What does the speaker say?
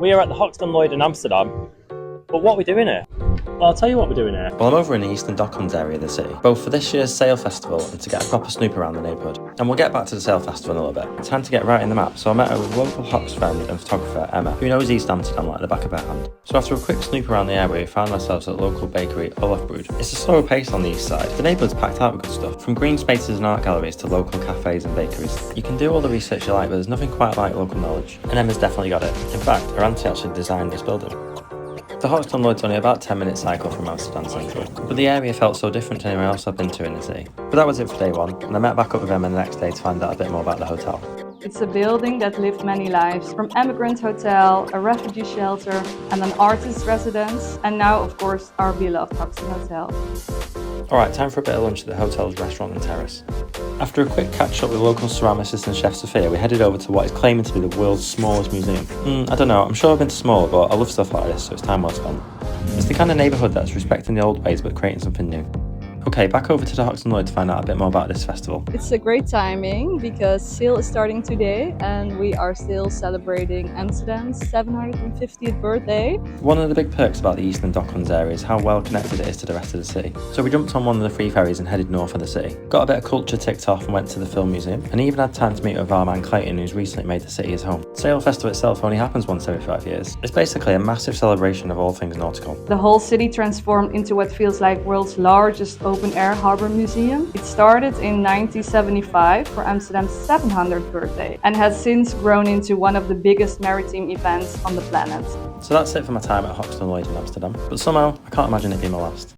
We are at the Hoxton, Lloyd in Amsterdam, but what are we doing here? Well, I'll tell you what we're doing here. Well, I'm over in the Eastern Docklands area of the city, both for this year's sail festival and to get a proper snoop around the neighbourhood. And we'll get back to the sail festival in a little bit. Time to get right in the map, so I met up with local Hox friend and photographer Emma, who knows East Amsterdam like the back of her hand. So after a quick snoop around the area, we found ourselves at the local bakery Olafbrood. It's a slower pace on the east side. The neighbourhood's packed out with good stuff, from green spaces and art galleries to local cafes and bakeries. You can do all the research you like, but there's nothing quite like local knowledge. And Emma's definitely got it. In fact, her auntie actually designed this building. The Hoxton Lloyd's only about a 10-minute cycle from Amsterdam Central, but the area felt so different to anywhere else I've been to in the city. But that was it for day one, and I met back up with Emma the next day to find out a bit more about the hotel. It's a building that lived many lives, from emigrant hotel, a refugee shelter, and an artist residence, and now, of course, our beloved Hoxton Hotel. Alright, time for a bit of lunch at the hotel's restaurant and terrace. After a quick catch up with local ceramicist and chef Sophia, we headed over to what is claiming to be the world's smallest museum. I don't know, I'm sure I've been to smaller, but I love stuff like this, so it's time well spent. It's the kind of neighbourhood that's respecting the old ways but creating something new. Okay, back over to the Hoxton Lloyd to find out a bit more about this festival. It's a great timing because sale is starting today and we are still celebrating Amsterdam's 750th birthday. One of the big perks about the Eastern Docklands area is how well connected it is to the rest of the city. So we jumped on one of the free ferries and headed north of the city. Got a bit of culture ticked off and went to the film museum, and even had time to meet with our man Clayton, who's recently made the city his home. Sail Festival itself only happens once every 5 years. It's basically a massive celebration of all things nautical. The whole city transformed into what feels like world's largest open-air harbour museum. It started in 1975 for Amsterdam's 700th birthday and has since grown into one of the biggest maritime events on the planet. So that's it for my time at Hoxton Lloyd in Amsterdam, but somehow I can't imagine it being my last.